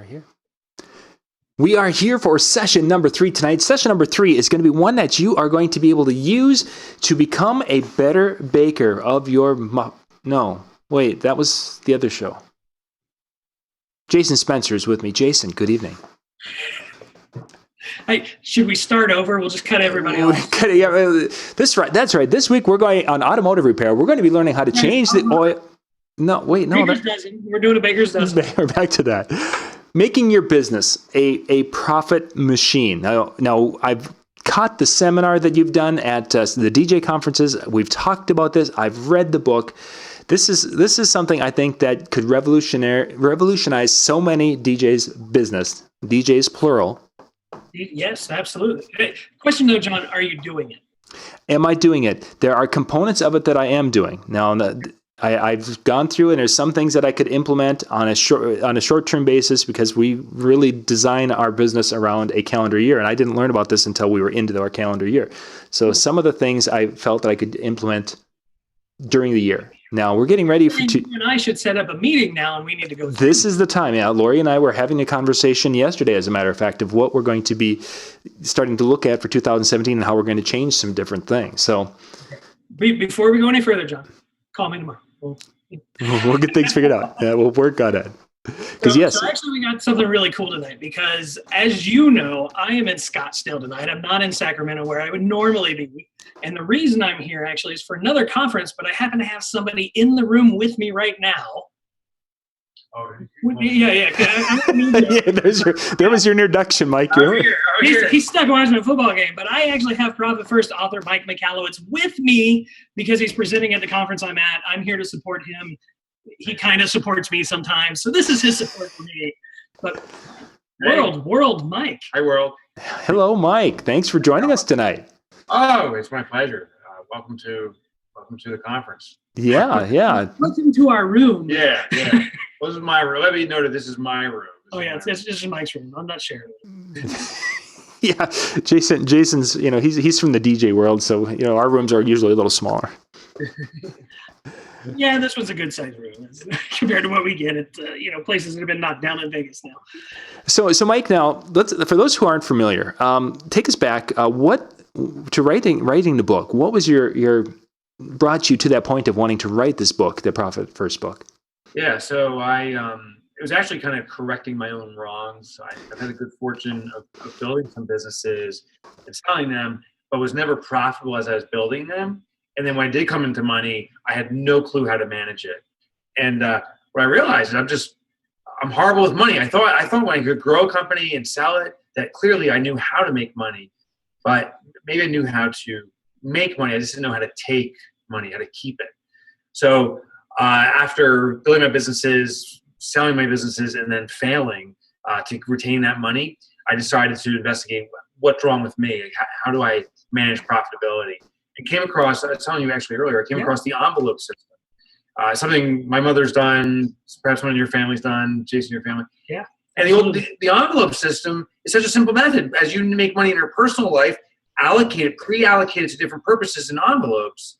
here. We are here for session number 3 tonight. Session number 3 is going to be one that you are going to be able to use to become a better baker of your... No, wait, that was the other show. Jason Spencer is with me. Jason, good evening. Hey, should we start over? We'll just cut everybody off. That's right. This week we're going on automotive repair. We're going to be learning how to change the oil. No, wait, no. Baker's dozen. We're doing a baker's dozen. We're back to that. Making your business a profit machine. Now, I've caught the seminar that you've done at the DJ conferences. We've talked about this. I've read the book. This is something I think that could revolutionize so many DJs' business. DJs plural. Yes, absolutely. Question though, John, are you doing it? Am I doing it? There are components of it that I am doing. Now, I've gone through, and there's some things that I could implement on a short-term basis because we really design our business around a calendar year, and I didn't learn about this until we were into our calendar year. So some of the things I felt that I could implement during the year. Now we're getting ready You and I should set up a meeting now, and we need to go. This is the time. Yeah, Lori and I were having a conversation yesterday, as a matter of fact, of what we're going to be starting to look at for 2017 and how we're going to change some different things. So, before we go any further, John, call me tomorrow. We'll get things figured out. Yeah, we'll work on it. So actually, we got something really cool tonight because, as you know, I am in Scottsdale tonight. I'm not in Sacramento where I would normally be. And the reason I'm here actually is for another conference, but I happen to have somebody in the room with me right now. Oh, yeah. There was your introduction, Mike. He's stuck watching a football game, but I actually have Profit First author Mike Michalowicz with me because he's presenting at the conference I'm at. I'm here to support him. He kind of supports me sometimes, so this is his support for me. But World Mike. Hi, World. Hello, Mike. Thanks for joining us tonight. Oh, it's my pleasure. Welcome to the conference. Yeah. Welcome to our room. Yeah. This is my room. Let me note that this is my room. This is Mike's room. I'm not sharing it. Yeah, Jason's. He's from the DJ world, so our rooms are usually a little smaller. Yeah, this was a good sized room compared to what we get at places that have been knocked down in Vegas now. So Mike, now for those who aren't familiar, take us back. What to writing the book? What was your brought you to that point of wanting to write this book, the Profit First book? Yeah, so it was actually kind of correcting my own wrongs. I've had the good fortune of building some businesses and selling them, but was never profitable as I was building them. And then when I did come into money, I had no clue how to manage it. And what I realized is I'm horrible with money. I thought when I could grow a company and sell it, that clearly I knew how to make money, but maybe I knew how to make money. I just didn't know how to take money, how to keep it. So after building my businesses, selling my businesses, and then failing to retain that money, I decided to investigate what's wrong with me. How do I manage profitability? I came across, I was telling you actually earlier, I came across the envelope system. Something my mother's done, perhaps one of your family's done, Jason, your family. Yeah. And the envelope system is such a simple method. As you make money in your personal life, pre-allocate it to different purposes in envelopes,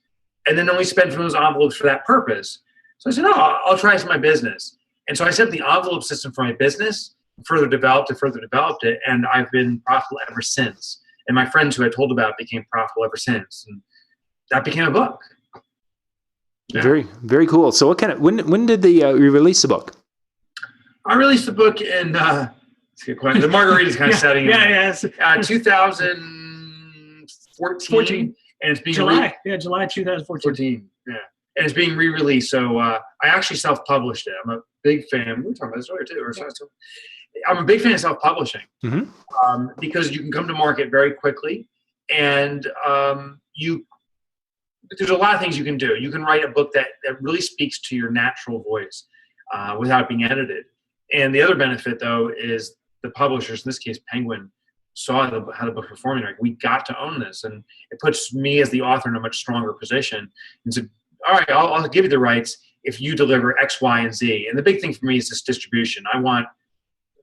and then only spend from those envelopes for that purpose. So I said, I'll try this in my business. And so I set the envelope system for my business, further developed it, and I've been profitable ever since. And my friends who I told about became profitable ever since. And that became a book. Yeah. Very, very cool. So when did you release the book? I released the book in, that's a good question. The margarita's kind of setting in. Yeah. 2014. And it's being July 2014. Yeah. And it's being re-released. So I actually self-published it. I'm a big fan. We were talking about this earlier too. I'm a big fan of self-publishing because you can come to market very quickly, and there's a lot of things you can do. You can write a book that really speaks to your natural voice without being edited. And the other benefit, though, is the publishers, in this case Penguin, saw how the book was performing. Like, we got to own this, and it puts me as the author in a much stronger position. And so, all right, I'll give you the rights if you deliver X, Y, and Z. And the big thing for me is this distribution.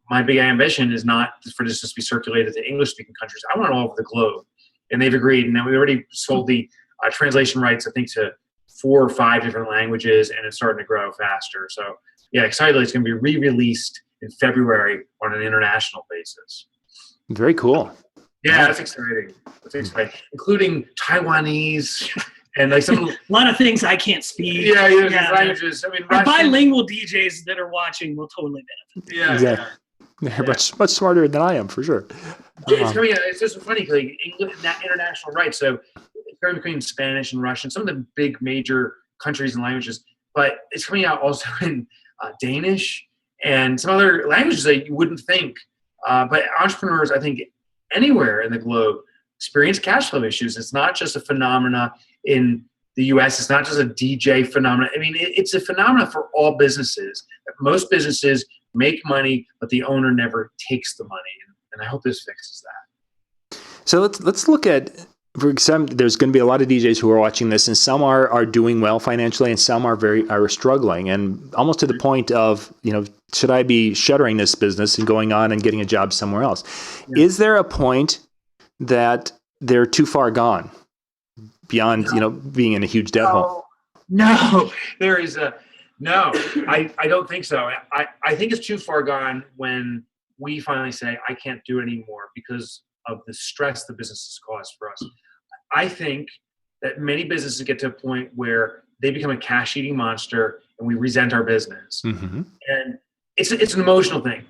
My big ambition is not for this to be circulated to English-speaking countries. I want it all over the globe. And they've agreed. And then we already sold the translation rights, I think, to 4 or 5 different languages, and it's starting to grow faster. So, yeah, excitedly, it's going to be re-released in February on an international basis. Very cool. Yeah, that's exciting. That's exciting, including Taiwanese and like some a lot of things I can't speak. Yeah, languages. I mean, Our Russian. Bilingual DJs that are watching will totally benefit. Yeah, Exactly. They're much smarter than I am, for sure. It's coming out. It's just funny, like English, international rights. So it's going between Spanish and Russian, some of the big major countries and languages. But it's coming out also in Danish and some other languages that you wouldn't think. But entrepreneurs, I think, anywhere in the globe experience cash flow issues. It's not just a phenomena in the U.S. It's not just a DJ phenomenon. I mean, it's a phenomenon for all businesses. Most businesses make money, but the owner never takes the money. And I hope this fixes that. So let's look at, for some, there's going to be a lot of DJs who are watching this, and some are doing well financially, and some are struggling, and almost to the point of, should I be shuttering this business and going on and getting a job somewhere else? Yeah. Is there a point that they're too far gone beyond, being in a huge debt hole? No, there is no. I don't think so. I think it's too far gone when we finally say, I can't do it anymore because of the stress the business has caused for us. I think that many businesses get to a point where they become a cash-eating monster and we resent our business. Mm-hmm. And it's an emotional thing.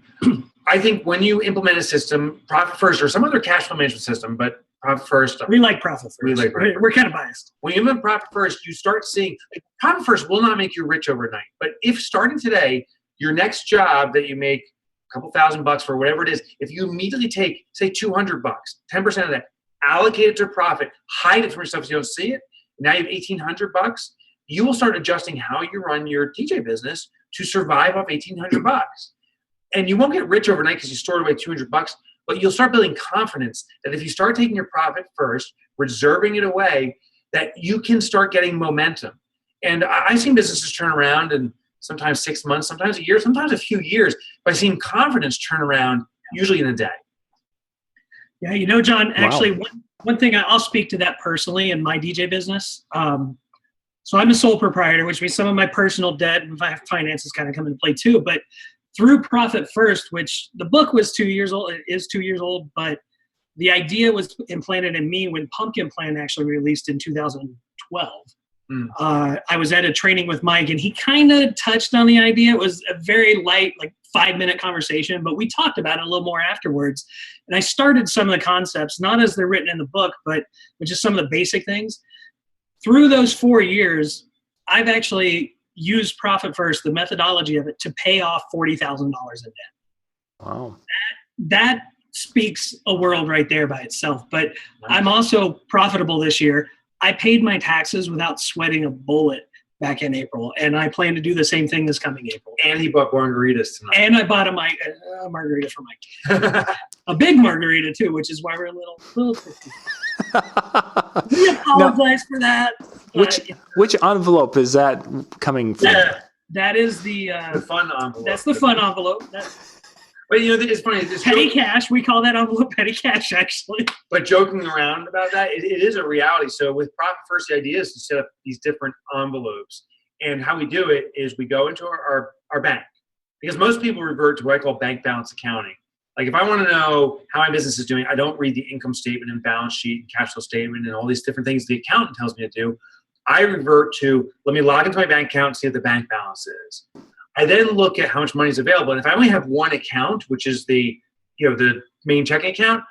I think when you implement a system, Profit First or some other cash flow management system, but Profit First. We like Profit First. We're kind of biased. When you implement Profit First, you start seeing, Profit First will not make you rich overnight. But if starting today, your next job that you make a couple $1,000 for whatever it is, if you immediately take, say, $200, 10% of that, allocate it to profit, hide it from yourself so you don't see it, now you have $1,800, you will start adjusting how you run your DJ business to survive off $1,800. And you won't get rich overnight because you stored away $200, but you'll start building confidence that if you start taking your profit first, reserving it away, that you can start getting momentum. And I've seen businesses turn around in sometimes 6 months, sometimes a year, sometimes a few years, by seeing confidence turn around, usually in a day. Yeah, John, actually, one thing I'll speak to that personally in my DJ business. So I'm a sole proprietor, which means some of my personal debt and finances kind of come into play too. But through Profit First, which the book was 2 years old, it is 2 years old, but the idea was implanted in me when Pumpkin Plan actually released in 2012. I was at a training with Mike, and he kind of touched on the idea. It was a very light, 5-minute conversation, but we talked about it a little more afterwards. And I started some of the concepts, not as they're written in the book, but just some of the basic things. Through those 4 years, I've actually used Profit First, the methodology of it, to pay off $40,000 in debt. Wow. That speaks a world right there by itself. But I'm also profitable this year. I paid my taxes without sweating a bullet back in April, and I plan to do the same thing this coming April. And he bought margaritas tonight. And I bought a margarita for Mike. A big margarita too, which is why we're a little tipsy. We apologize for that. Which envelope is that coming from? That is the fun envelope. That's the fun envelope. But it's funny. Petty cash. We call that envelope petty cash, actually. But joking around about that, it is a reality. So with Profit First, the idea is to set up these different envelopes. And how we do it is we go into our bank. Because most people revert to what I call bank balance accounting. Like if I want to know how my business is doing, I don't read the income statement and balance sheet and cash flow statement and all these different things the accountant tells me to do. I revert to, let me log into my bank account and see what the bank balance is. I then look at how much money is available. And if I only have one account, which is the main checking account,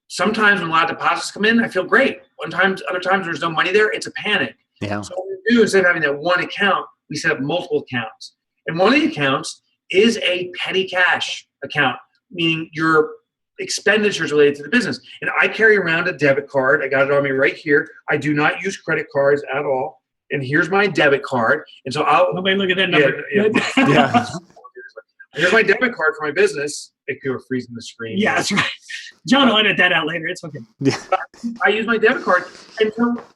sometimes when a lot of deposits come in, I feel great. Other times there's no money there, it's a panic. Yeah. So what we do, instead of having that one account, we set up multiple accounts. And one of the accounts is a petty cash account, meaning your expenditures related to the business. And I carry around a debit card. I got it on me right here. I do not use credit cards at all. And here's my debit card. And so nobody look at that number. Yeah. Here's my debit card for my business. If you were freezing the screen. Yeah, that's right. John will edit that out later. It's okay. Yeah. I use my debit card. And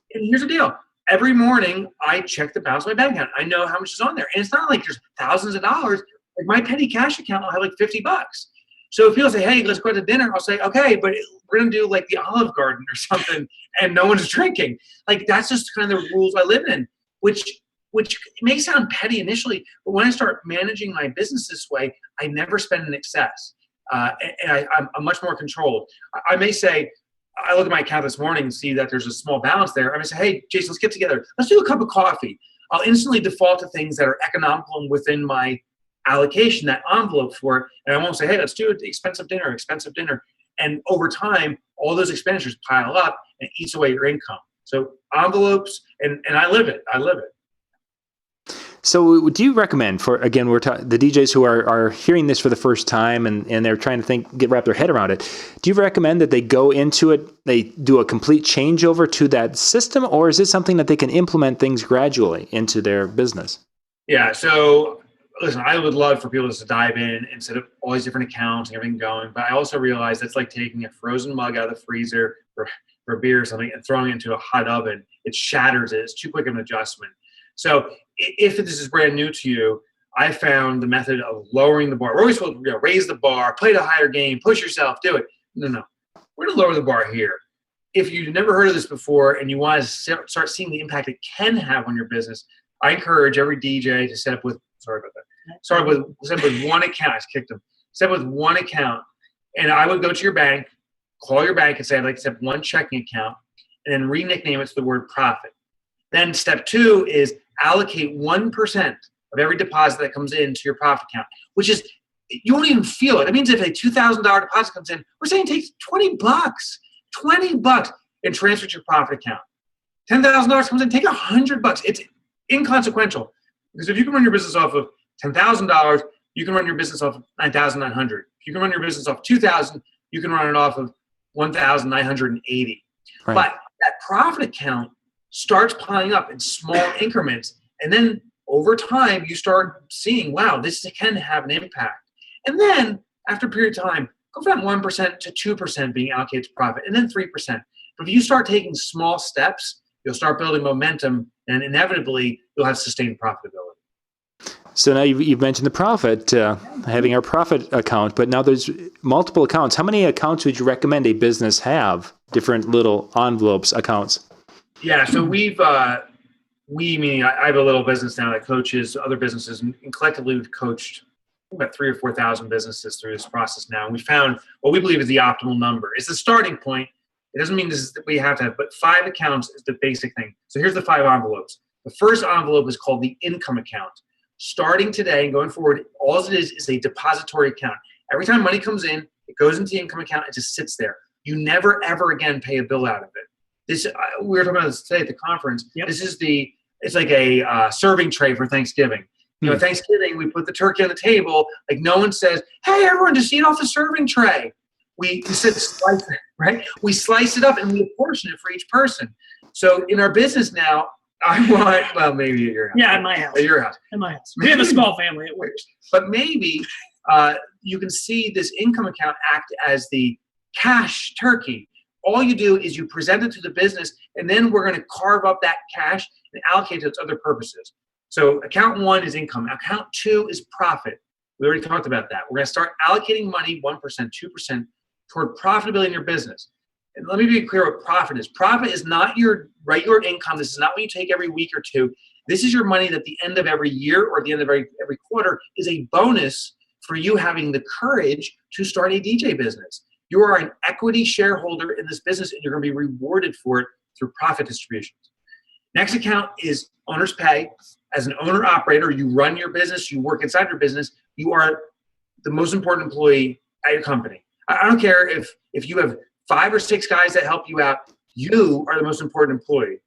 here's the deal. Every morning, I check the balance of my bank account. I know how much is on there. And it's not like there's thousands of dollars. Like my petty cash account will have $50. So if people say, hey, let's go to dinner, I'll say, okay, but we're going to do the Olive Garden or something, and no one's drinking. That's just kind of the rules I live in, which which may sound petty initially, but when I start managing my business this way, I never spend in excess. And I'm much more controlled. I may say, I look at my account this morning and see that there's a small balance there. I may say, hey, Jason, let's get together. Let's do a cup of coffee. I'll instantly default to things that are economical and within my allocation, that envelope for it. And I won't say, hey, let's do an expensive dinner. And over time, all those expenditures pile up and eats away your income. So envelopes, and I live it. So do you recommend for, again, the DJs who are hearing this for the first time and they're trying to wrap their head around it, do you recommend that they go into it, they do a complete changeover to that system, or is it something that they can implement things gradually into their business? Yeah, so listen, I would love for people just to dive in and set up all these different accounts and everything going, but I also realize that's like taking a frozen mug out of the freezer for a beer or something and throwing it into a hot oven. It shatters it. It's too quick of an adjustment. So if this is brand new to you, I found the method of lowering the bar. We're always supposed to raise the bar, play the higher game, push yourself, do it. No. We're going to lower the bar here. If you've never heard of this before and you want to start seeing the impact it can have on your business, I encourage every DJ to set up with one account. I kicked them. Set up with one account. And I would go to your bank, call your bank and say, I'd like to set up one checking account, and then re-nickname it to the word profit. Then step 2 is allocate 1% of every deposit that comes into your profit account, which is, you won't even feel it. That means if a $2,000 deposit comes in, we're saying it takes $20 and transfer to your profit account. $10,000 comes in, take $100. It's inconsequential, because if you can run your business off of $10,000, you can run your business off of $9,900. If you can run your business off $2,000, you can run it off of $1,980. Right. But that profit account starts piling up in small increments, and then over time you start seeing, wow, this can have an impact. And then after a period of time, go from 1% to 2% being allocated to profit, and then 3%. But if you start taking small steps, you'll start building momentum, and inevitably you'll have sustained profitability. So now you've mentioned the profit, having our profit account, but now there's multiple accounts. How many accounts would you recommend a business have? Different little envelopes accounts. Yeah, so meaning I have a little business now that coaches other businesses, and collectively we've coached about 3,000 or 4,000 businesses through this process now. And we found what we believe is the optimal number. It's the starting point. It doesn't mean this is we have to have, but 5 accounts is the basic thing. So here's the 5 envelopes. The first envelope is called the income account. Starting today and going forward, all it is a depository account. Every time money comes in, it goes into the income account. It just sits there. You never, ever again pay a bill out of it. This we were talking about this today at the conference. Yep. It's like a serving tray for Thanksgiving. You know, Thanksgiving, we put the turkey on the table. Like, no one says, hey, everyone, just eat off the serving tray. We said slice it, right? We slice it up and we apportion it for each person. So in our business now, I want, well, maybe at your house. Yeah, at my house. At your house. At my house. We have a small family. It works. But maybe you can see this income account act as the cash turkey. All you do is you present it to the business, and then we're going to carve up that cash and allocate it to its other purposes. So account 1 is income. Account 2 is profit. We already talked about that. We're going to start allocating money, 1%, 2%, toward profitability in your business. And let me be clear what profit is. Profit is not your regular income. This is not what you take every week or two. This is your money that at the end of every year or at the end of every quarter is a bonus for you having the courage to start a DJ business. You are an equity shareholder in this business, and you're going to be rewarded for it through profit distributions. Next account is owner's pay. As an owner-operator, you run your business, you work inside your business, you are the most important employee at your company. I don't care if you have 5 or 6 guys that help you out, you are the most important employee.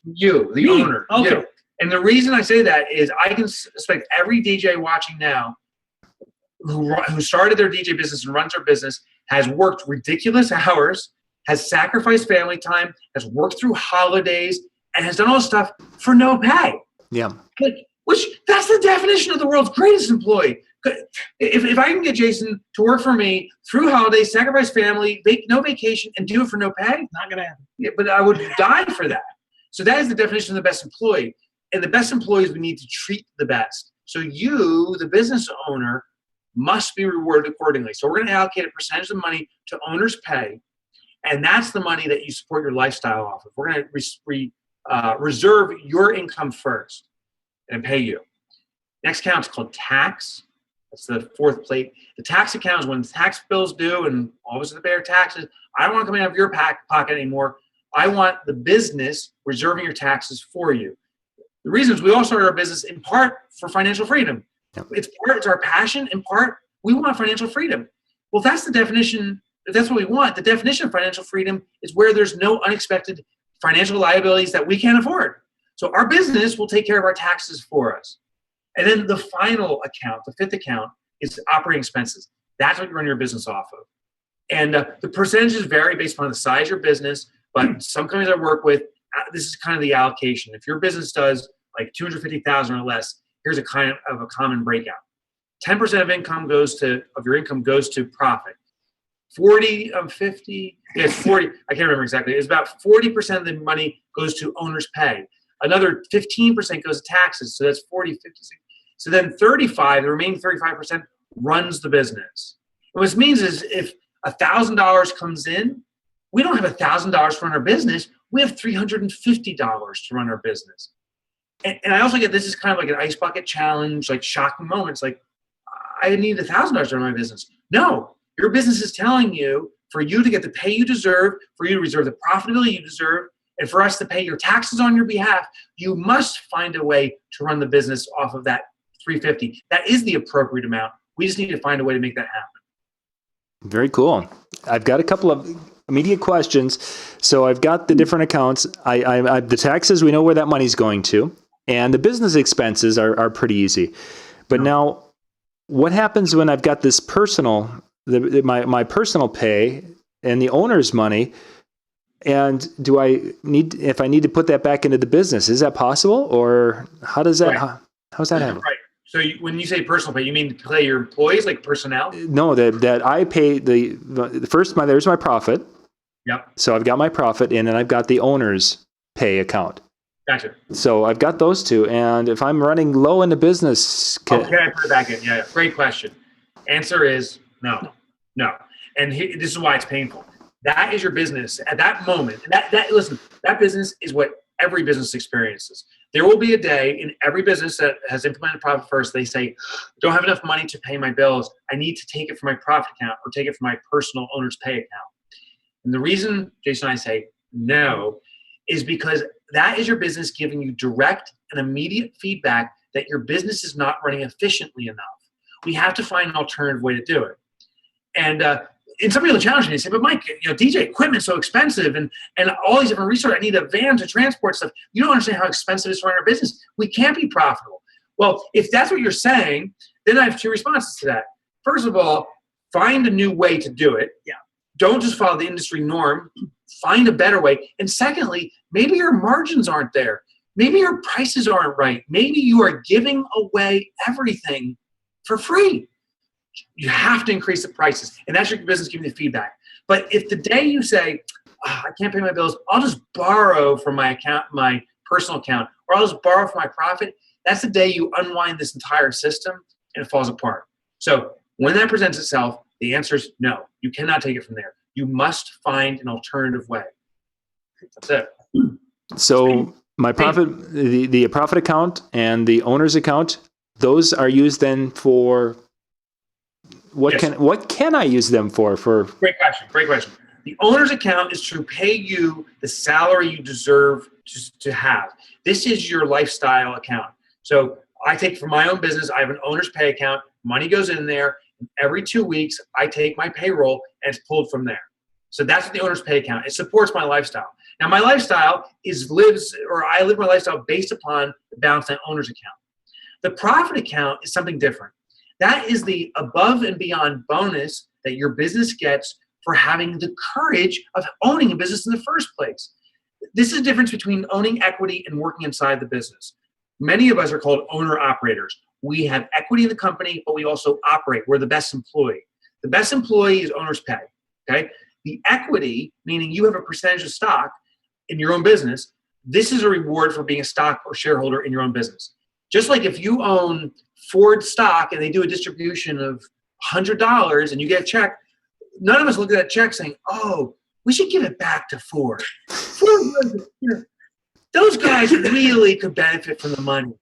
You, the owner. Okay. You. And the reason I say that is I can expect every DJ watching now who started their DJ business and runs their business has worked ridiculous hours, has sacrificed family time, has worked through holidays, and has done all this stuff for no pay. Yeah. Which that's the definition of the world's greatest employee. If I can get Jason to work for me through holidays, sacrifice family, no vacation, and do it for no pay, Not going to happen. yeah, but I would die for that. So that is the definition of the best employee. And the best employees we need to treat the best. So you, the business owner, must be rewarded accordingly. So we're going to allocate a percentage of money to owner's pay, and that's the money that you support your lifestyle off of. We're going to reserve your income first. and pay you. Next account is called tax. That's the fourth plate. The tax account is when the tax bills due and all of a sudden they pay taxes. I don't want to come out of your pocket anymore. I want the business reserving your taxes for you. The reason is we all started our business in part for financial freedom. Yep. It's our passion. In part, we want financial freedom. Well, if that's the definition, if that's what we want, the definition of financial freedom is where there's no unexpected financial liabilities that we can't afford. So our business will take care of our taxes for us. And then the final account, the fifth account, is operating expenses. That's what you run your business off of. And the percentages vary based upon the size of your business, but some companies I work with, this is kind of the allocation. If your business does like $250,000 or less, here's a kind of a common breakout. 10% of your income goes to profit. 40 of 50, yes, 40, I can't remember exactly. It's about 40% of the money goes to owner's pay. Another 15% goes to taxes, so that's 40, 50. So then the remaining 35% runs the business. And what this means is if $1,000 comes in, we don't have $1,000 to run our business. We have $350 to run our business. And I also get, this is kind of like an ice bucket challenge, like shocking moments. Like, I need $1,000 to run my business. No, your business is telling you for you to get the pay you deserve, for you to reserve the profitability you deserve, and for us to pay your taxes on your behalf, you must find a way to run the business off of that $350. That is the appropriate amount. We just need to find a way to make that happen. Very cool. I've got a couple of immediate questions. So I've got the different accounts. The taxes, we know where that money's going to. And the business expenses are pretty easy. But now, what happens when I've got this personal, my personal pay and the owner's money? And if I need to put that back into the business, is that possible? Or how does that, right. How's that happen? Right. So when you say personal pay, you mean to pay your employees, like personnel? No, that I pay the first, there's my profit. Yep. So I've got my profit in, and I've got the owner's pay account. Gotcha. So I've got those two. And if I'm running low in the business, can I put it back in? Yeah. Great question. Answer is no. And this is why it's painful. That is your business at that moment. And listen, that business is what every business experiences. There will be a day in every business that has implemented profit first. They say, don't have enough money to pay my bills. I need to take it from my profit account or take it from my personal owner's pay account. And the reason Jason and I say no is because that is your business giving you direct and immediate feedback that your business is not running efficiently enough. We have to find an alternative way to do it. And some people challenge me and say, but Mike, DJ equipment's so expensive and all these different resources. I need a van to transport stuff. You don't understand how expensive it is to run our business. We can't be profitable. Well, if that's what you're saying, then I have two responses to that. First of all, find a new way to do it. Yeah. Don't just follow the industry norm. Find a better way. And secondly, maybe your margins aren't there. Maybe your prices aren't right. Maybe you are giving away everything for free. You have to increase the prices. And that's your business giving you feedback. But if the day you say, I can't pay my bills, I'll just borrow from my account, my personal account, or I'll just borrow from my profit, that's the day you unwind this entire system and it falls apart. So when that presents itself, the answer is no. You cannot take it from there. You must find an alternative way. That's it. So my profit, the profit account and the owner's account, those are used then for what? Yes. What can I use them for? Great question. The owner's account is to pay you the salary you deserve to have. This is your lifestyle account. So I take from my own business, I have an owner's pay account. Money goes in there. Every 2 weeks, I take my payroll and it's pulled from there. So that's the owner's pay account. It supports my lifestyle. Now, my lifestyle I live my lifestyle based upon the balance in owner's account. The profit account is something different. That is the above and beyond bonus that your business gets for having the courage of owning a business in the first place. This is the difference between owning equity and working inside the business. Many of us are called owner-operators. We have equity in the company, but we also operate. We're the best employee. The best employee is owner's pay, okay? The equity, meaning you have a percentage of stock in your own business, this is a reward for being a stock or shareholder in your own business. Just like if you own Ford stock and they do a distribution of $100 and you get a check, none of us look at that check saying, oh, we should give it back to Ford. Those guys really could benefit from the money.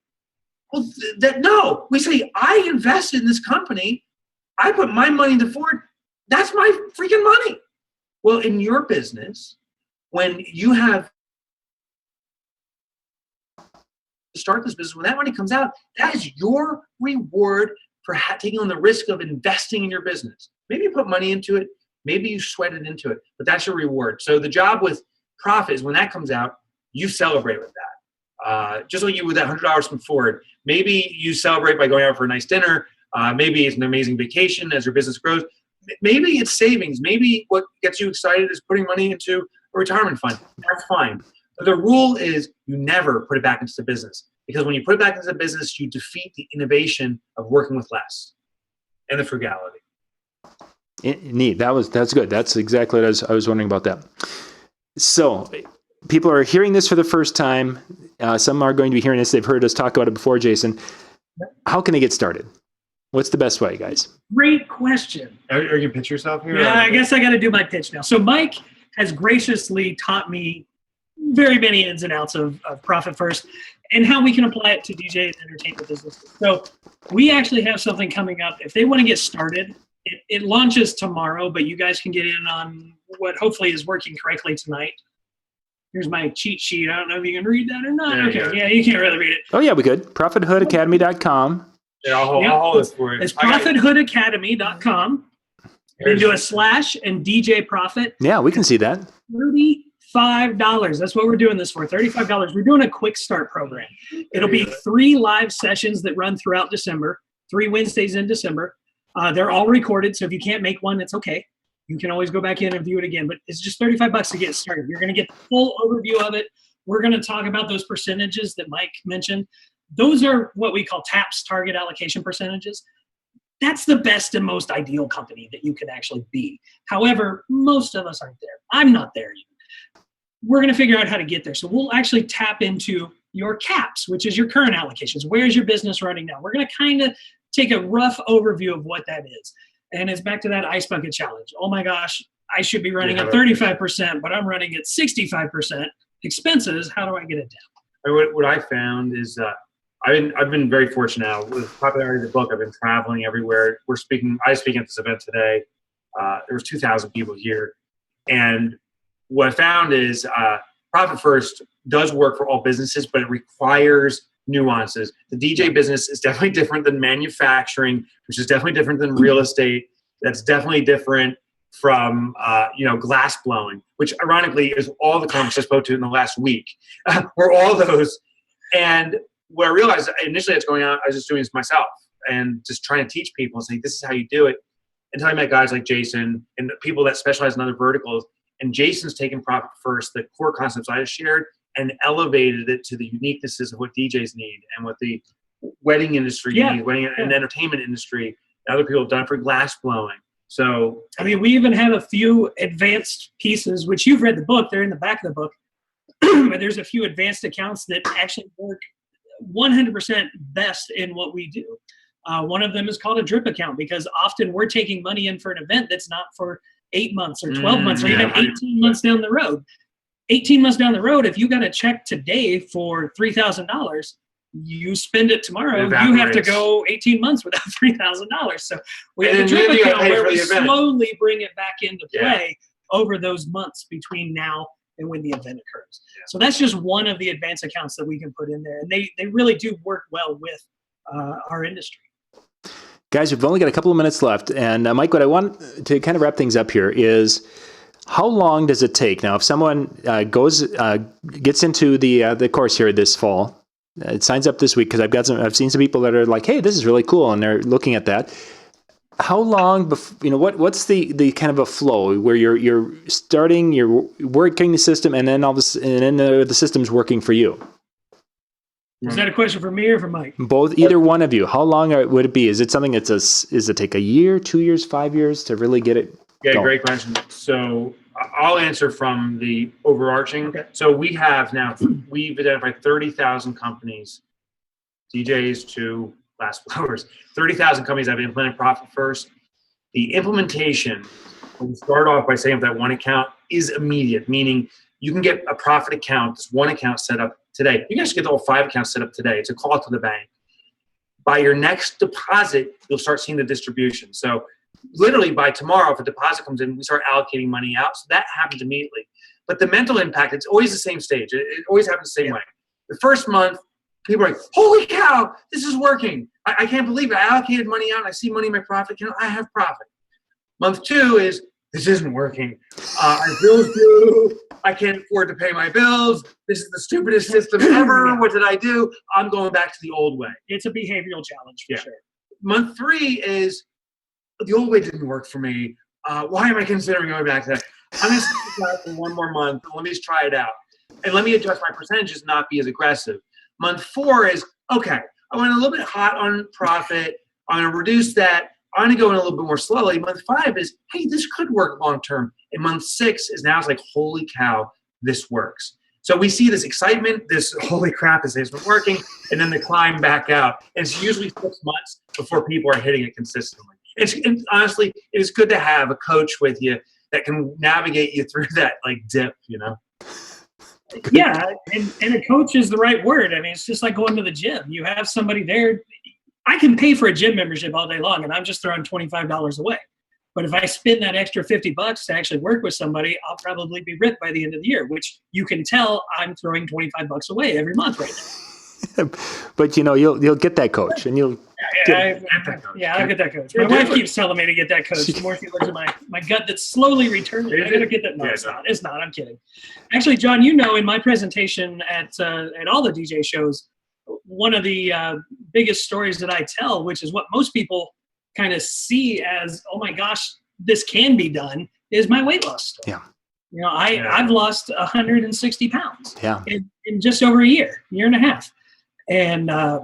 Well, no. We say, I invested in this company. I put my money into Ford. That's my freaking money. Well, in your business, when you have to start this business, when that money comes out, that is your reward for taking on the risk of investing in your business. Maybe you put money into it. Maybe you sweat it into it, but that's your reward. So the job with profit is when that comes out, you celebrate with that. Just like you with that $100 from Ford. Maybe you celebrate by going out for a nice dinner. Maybe it's an amazing vacation as your business grows. Maybe it's savings. Maybe what gets you excited is putting money into a retirement fund. That's fine. But the rule is you never put it back into the business, because when you put it back into the business, you defeat the innovation of working with less and the frugality. Neat. That's good. That's exactly what I was wondering about that. So people are hearing this for the first time. Some are going to be hearing this. They've heard us talk about it before, Jason. How can they get started? What's the best way, guys? Great question. Are you going to pitch yourself here? Yeah, I guess I got to do my pitch now. So Mike has graciously taught me very many ins and outs of Profit First and how we can apply it to DJ and entertainment businesses. So we actually have something coming up. If they want to get started, it launches tomorrow, but you guys can get in on what hopefully is working correctly tonight. Here's my cheat sheet. I don't know if you can read that or not. Okay, yeah, you can't really read it. Oh, yeah, we could. ProfitHoodAcademy.com. Yeah, I'll hold this for you. It's ProfitHoodAcademy.com. Then do a / and DJ Profit. Yeah, we can see that. $35. That's what we're doing this for. $35. We're doing a quick start program. It'll be 3 live sessions that run throughout December, 3 Wednesdays in December. They're all recorded, so if you can't make one, it's okay. You can always go back in and view it again, but it's just $35 to get started. You're going to get the full overview of it. We're going to talk about those percentages that Mike mentioned. Those are what we call TAPS, target allocation percentages. That's the best and most ideal company that you can actually be. However, most of us aren't there. I'm not there yet. We're going to figure out how to get there. So we'll actually tap into your CAPS, which is your current allocations. Where's your business running now? We're going to kind of take a rough overview of what that is. And it's back to that ice bucket challenge. Oh my gosh, I should be running at 35%, but I'm running at 65%. Expenses, how do I get it down? What I found is I've been very fortunate now with the popularity of the book. I've been traveling everywhere. I speak at this event today. There was 2,000 people here. And what I found is Profit First does work for all businesses, but it requires nuances. The DJ business is definitely different than manufacturing, which is definitely different than real estate. That's definitely different from glass blowing, which ironically is all the conferences I spoke to in the last week. Were all those. And what I realized initially it's going on, I was just doing this myself and just trying to teach people and say, this is how you do it. Until I met guys like Jason and people that specialize in other verticals. And Jason's taken Profit First, the core concepts I just shared, and elevated it to the uniquenesses of what DJs need and what the wedding industry needs, and entertainment industry. Other people have done for glass blowing. So, I mean, we even have a few advanced pieces, which you've read the book. They're in the back of the book. But there's a few advanced accounts that actually work 100% best in what we do. One of them is called a drip account, because often we're taking money in for an event that's not for 8 months or 12 months or even 18 months down the road. 18 months down the road, if you got a check today for $3,000, you spend it tomorrow, you have to go 18 months without $3,000. So we have a drip account where we slowly bring it back into play over those months between now and when the event occurs. Yeah. So that's just one of the advanced accounts that we can put in there. And they really do work well with our industry. Guys, we've only got a couple of minutes left. And Mike, what I want to kind of wrap things up here is, how long does it take? Now, if someone gets into the course here this fall, signs up this week, because I've seen some people that are like, hey, this is really cool, and they're looking at that. How long, what's the kind of a flow where you're starting, you're working the system, and then the system's working for you? Is that a question for me or for Mike? Both, either one of you. How long would it be? Is it something does it take a year, 2 years, 5 years to really get it? Yeah, great question. So I'll answer from the overarching. Okay. So we've identified 30,000 companies, DJs to glass blowers, 30,000 companies that have implemented Profit First. The implementation, we start off by saying that one account is immediate, meaning you can get a profit account, this one account set up today. You can just get the whole 5 accounts set up today. It's a call to the bank. by your next deposit, you'll start seeing the distribution. So literally by tomorrow, if a deposit comes in, we start allocating money out. So that happens immediately. But the mental impact, it's always the same stage. It always happens the same way. The first month, people are like, holy cow, this is working. I can't believe it. I allocated money out. And I see money in my profit account. I have profit. Month 2 is, this isn't working. Our bills due. I can't afford to pay my bills. This is the stupidest system ever. What did I do? I'm going back to the old way. It's a behavioral challenge for sure. Month 3 is, the old way didn't work for me. Why am I considering going back to that? I'm going to stick it out for one more month. Let me just try it out. And let me adjust my percentages, not be as aggressive. Month 4 is, okay, I went a little bit hot on profit. I'm going to reduce that. I'm going to go in a little bit more slowly. Month 5 is, hey, this could work long term. And month 6 is now it's like, holy cow, this works. So we see this excitement, this holy crap, this isn't working, and then the climb back out. And it's usually 6 months before people are hitting it consistently. And honestly, it is good to have a coach with you that can navigate you through that like dip, you know? Yeah, and a coach is the right word. I mean, it's just like going to the gym. You have somebody there. I can pay for a gym membership all day long, and I'm just throwing $25 away. But if I spend that extra $50 to actually work with somebody, I'll probably be ripped by the end of the year, which you can tell I'm throwing $25 away every month right now. But you'll get that coach, and you'll. I'll get that coach. My wife keeps telling me to get that coach. The more she looks at my gut that's slowly returning, I gotta get that. No, it's not. It's not. I'm kidding. Actually, John, in my presentation at all the DJ shows, one of the biggest stories that I tell, which is what most people kind of see as, oh my gosh, this can be done, is my weight loss story. Yeah. I've lost 160 pounds in just over a year and a half. And I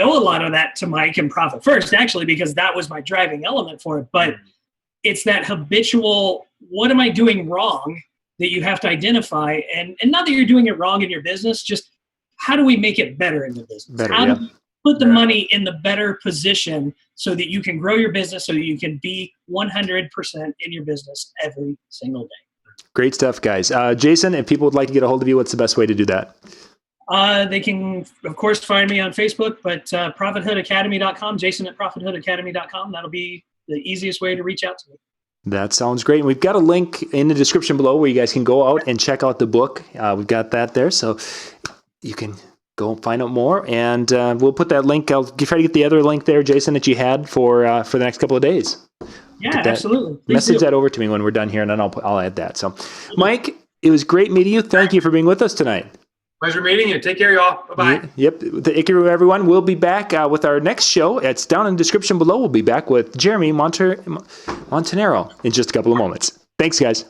owe a lot of that to Mike and Profit First, actually, because that was my driving element for it. But it's that habitual, what am I doing wrong, that you have to identify. And not that you're doing it wrong in your business, just how do we make it better in the business? How do we put the money in the better position so that you can grow your business, so that you can be 100% in your business every single day? Great stuff, guys. Jason, if people would like to get a hold of you, what's the best way to do that? They can, of course, find me on Facebook, but ProfitHoodAcademy.com, Jason at ProfitHoodAcademy.com. That'll be the easiest way to reach out to me. That sounds great. And we've got a link in the description below where you guys can go out and check out the book. We've got that there, so you can go find out more. And we'll put that link. I'll try to get the other link there, Jason, that you had for the next couple of days. Yeah, absolutely. Message that over to me when we're done here, and then I'll add that. So, Mike, it was great meeting you. Thank you for being with us tonight. Pleasure meeting you. Take care, y'all. Bye-bye. Yep. Thank you, everyone. We'll be back with our next show. It's down in the description below. We'll be back with Jeremy Montanaro in just a couple of moments. Thanks, guys.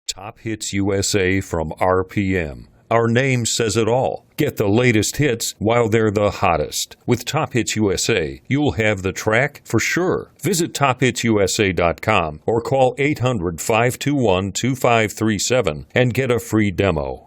Top Hits USA from RPM. Our name says it all. Get the latest hits while they're the hottest. With Top Hits USA, you'll have the track for sure. Visit tophitsusa.com or call 800-521-2537 and get a free demo.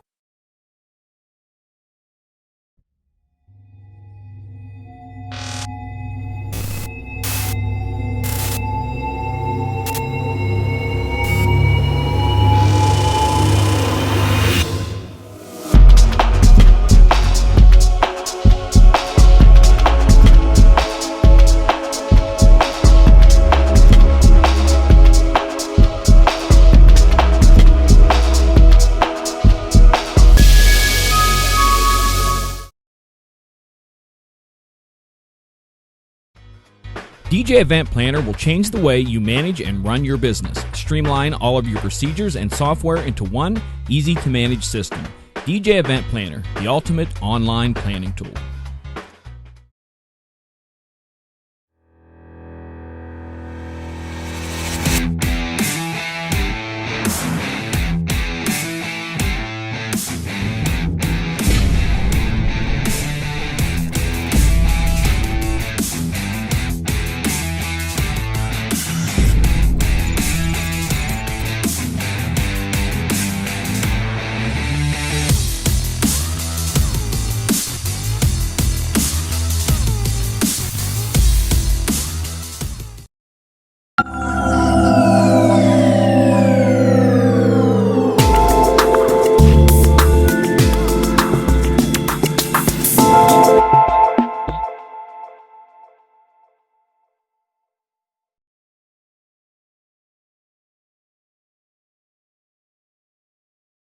DJ Event Planner will change the way you manage and run your business. Streamline all of your procedures and software into one easy-to-manage system. DJ Event Planner, the ultimate online planning tool.